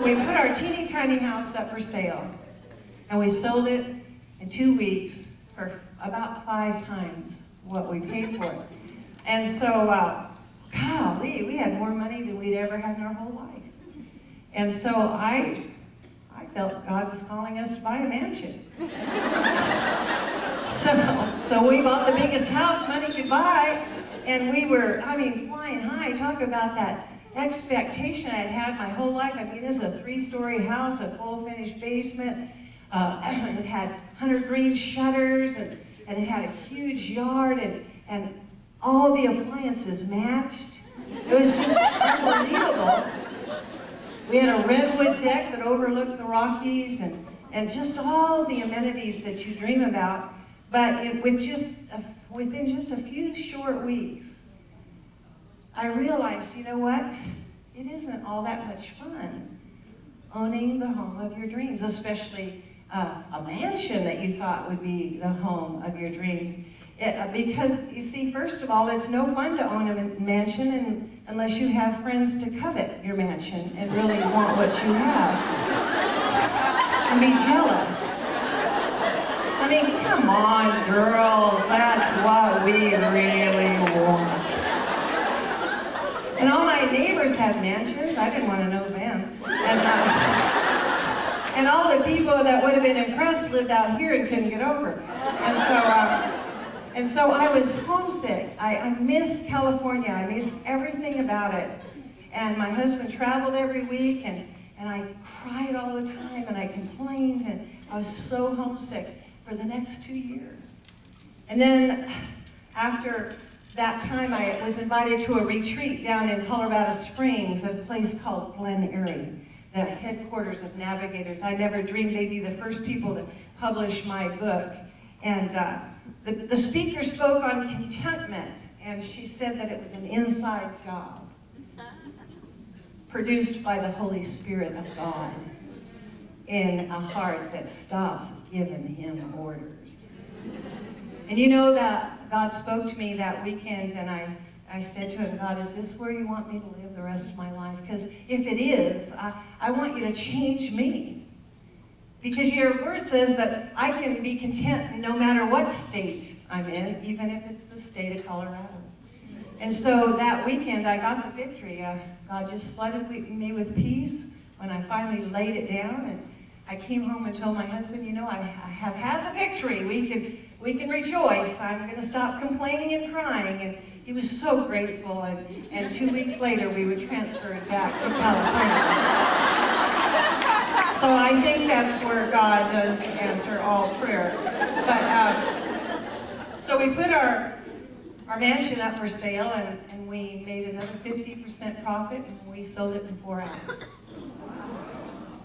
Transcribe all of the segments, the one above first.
we put our teeny tiny house up for sale, and we sold it in 2 weeks for about 5 times what we paid for it. And so, golly, we had more money than we'd ever had in our whole life. And so I felt God was calling us to buy a mansion. So we bought the biggest house money could buy, and we were, I mean, flying high. Talk about that expectation I'd had my whole life. I mean, this is a 3-story house with full finished basement. It had 100 green shutters, and it had a huge yard, and all the appliances matched. It was just unbelievable. We had a redwood deck that overlooked the Rockies, and just all the amenities that you dream about. But within just a few short weeks, I realized, you know what? It isn't all that much fun owning the home of your dreams, especially a mansion that you thought would be the home of your dreams. Because, you see, first of all, it's no fun to own a mansion unless you have friends to covet your mansion and really want what you have and be jealous. I mean, come on, girls, that's what we really want. And all my neighbors had mansions. I didn't want to know them. And all the people that would have been impressed lived out here and couldn't get over. And so I was homesick. I missed California. I missed everything about it. And my husband traveled every week, and I cried all the time, and I complained, and I was so homesick for the next 2 years. And then after that time, I was invited to a retreat down in Colorado Springs, a place called Glen Eyrie, the headquarters of Navigators. I never dreamed they'd be the first people to publish my book. And the speaker spoke on contentment, and she said that it was an inside job produced by the Holy Spirit of God in a heart that stops giving him orders. And you know that God spoke to me that weekend, and I said to him, God, is this where you want me to live the rest of my life? Because if it is, I want you to change me. Because your word says that I can be content no matter what state I'm in, even if it's the state of Colorado. And so that weekend I got the victory. God just flooded me with peace when I finally laid it down. And I came home and told my husband, you know, I have had the victory. We can rejoice. I'm going to stop complaining and crying. And he was so grateful. And 2 weeks later, we were transferred back to California. So I think that's where God does answer all prayer. But so we put our mansion up for sale, and we made another 50% profit, and we sold it in 4 hours.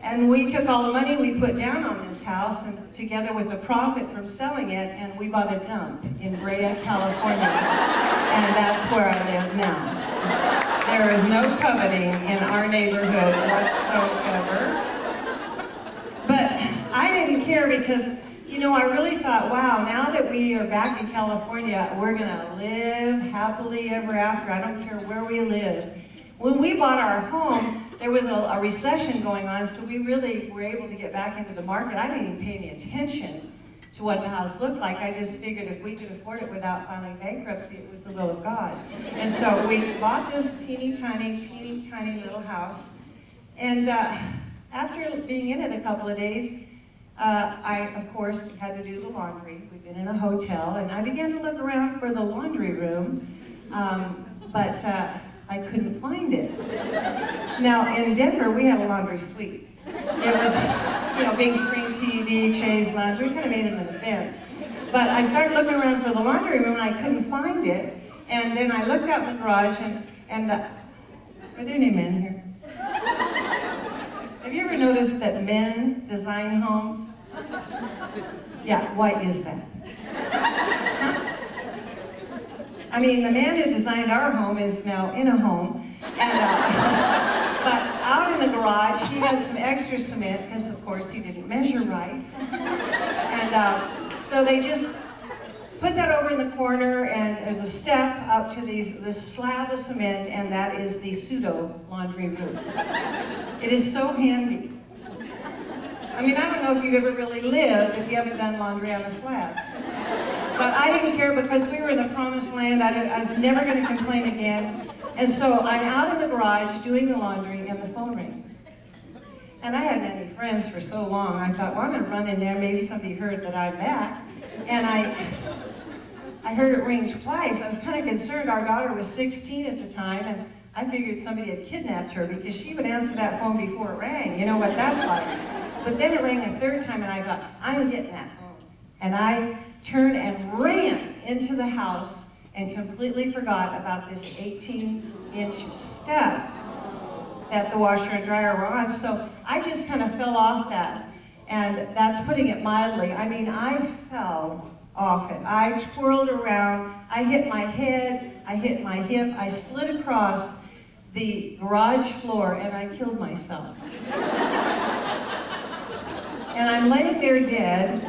And we took all the money we put down on this house, and together with the profit from selling it, and we bought a dump in Brea, California. And that's where I live now. There is no coveting in our neighborhood whatsoever. But I didn't care because, you know, I really thought, wow, now that we are back in California, we're going to live happily ever after. I don't care where we live. When we bought our home, there was a recession going on, so we really were able to get back into the market. I didn't even pay any attention to what the house looked like. I just figured if we could afford it without filing bankruptcy, it was the will of God. And so we bought this teeny tiny little house. And after being in it a couple of days, I, of course, had to do the laundry. We'd been in a hotel, and I began to look around for the laundry room, but I couldn't find it. Now, in Denver, we had a laundry suite. It was, you know, big screen TV, chaise lounge. We kind of made it an event. But I started looking around for the laundry room, and I couldn't find it. And then I looked out in the garage, and are there any men here? Have you ever noticed that men design homes? Yeah, why is that? Huh? I mean, the man who designed our home is now in a home, and but out in the garage, he had some extra cement, because of course he didn't measure right. And so they just put that over in the corner, and there's a step up to this slab of cement, and that is the pseudo laundry room. It is so handy. I mean, I don't know if you've ever really lived if you haven't done laundry on a slab. But I didn't care because we were in the promised land. I was never going to complain again. And so I'm out in the garage doing the laundry and the phone rings. And I hadn't had any friends for so long. I thought, well, I'm going to run in there. Maybe somebody heard that I'm back. And I heard it ring twice. I was kind of concerned. Our daughter was 16 at the time, and I figured somebody had kidnapped her because she would answer that phone before it rang. You know what that's like. But then it rang a third time, and I thought, I'm getting that phone. And I turned and ran into the house and completely forgot about this 18-inch step that the washer and dryer were on. So I just kind of fell off that. And that's putting it mildly. I mean, I fell off it. I twirled around. I hit my head. I hit my hip. I slid across the garage floor, and I killed myself. And I'm laying there dead.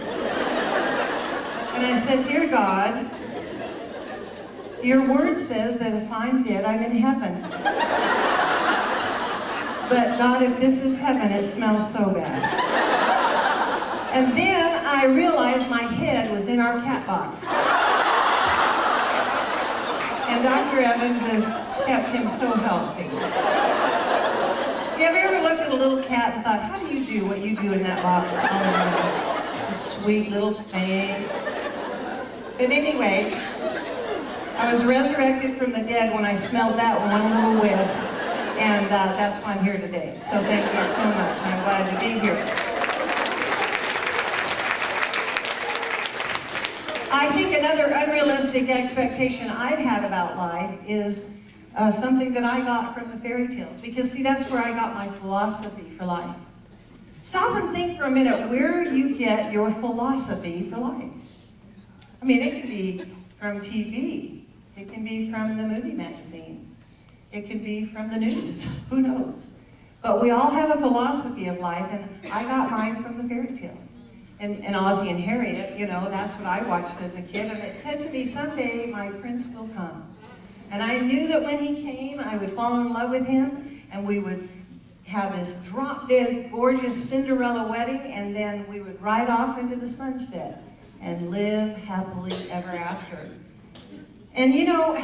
And I said, dear God, your word says that if I'm dead, I'm in heaven. But God, if this is heaven, it smells so bad. And then I realized my head was in our cat box. And Dr. Evans has kept him so healthy. Have you ever looked at a little cat and thought, how do you do what you do in that box? Oh, sweet little thing. But anyway, I was resurrected from the dead when I smelled that one little whiff, and that's why I'm here today. So thank you so much. I'm glad to be here. I think another unrealistic expectation I've had about life is something that I got from the fairy tales, because see, that's where I got my philosophy for life. Stop and think for a minute where you get your philosophy for life. I mean, it can be from TV. It can be from the movie magazines. It can be from the news. Who knows? But we all have a philosophy of life, and I got mine from the fairy tales. And Ozzie and Harriet, you know, that's what I watched as a kid, and it said to me, someday my prince will come. And I knew that when he came, I would fall in love with him, and we would have this drop-dead, gorgeous Cinderella wedding, and then we would ride off into the sunset and live happily ever after. And you know,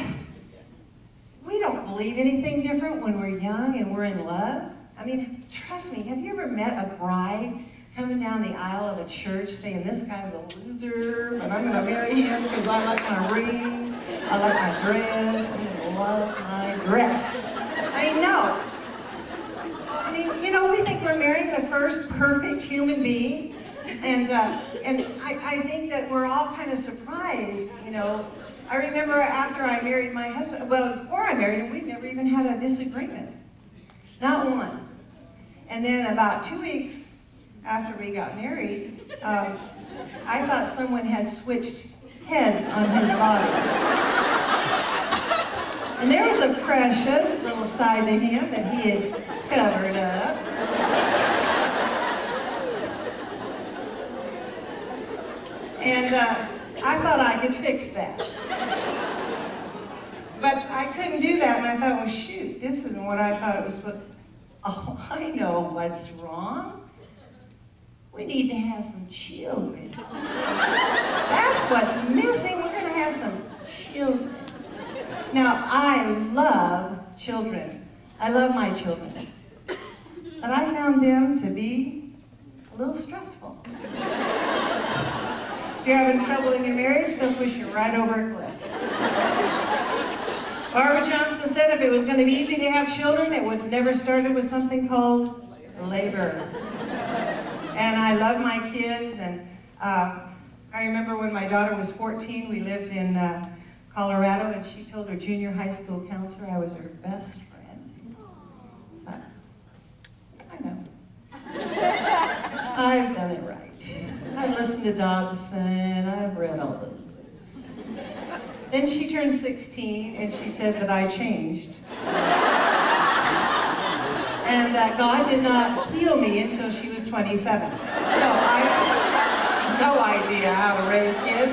we don't believe anything different when we're young and we're in love. I mean, trust me, have you ever met a bride coming down the aisle of a church saying, this guy's a loser, but I'm going to marry him because I like my ring, I like my dress, I love my dress. I know. I mean, you know, we think we're marrying the first perfect human being, and I think that we're all kind of surprised, you know. I remember after I married my husband, well, before I married him, we'd never even had a disagreement. Not one. And then about 2 weeks after we got married, I thought someone had switched heads on his body. And there was a precious little side to him that he had covered up. And I thought I could fix that. But I couldn't do that, and I thought, well, shoot, this isn't what I thought it was supposed to. Oh, I know what's wrong. We need to have some children. That's what's missing. We're going to have some children. Now, I love children. I love my children. But I found them to be a little stressful. If you're having trouble in your marriage, they'll push you right over a cliff. Barbara Johnson said if it was going to be easy to have children, it would have never started with something called labor. And I love my kids, and I remember when my daughter was 14, we lived in Colorado, and she told her junior high school counselor I was her best friend. I know. I've done it right. I've listened to Dobson, I've read all those books. Then she turned 16, and she said that I changed. And that God did not heal me until she was 27. So I have no idea how to raise kids.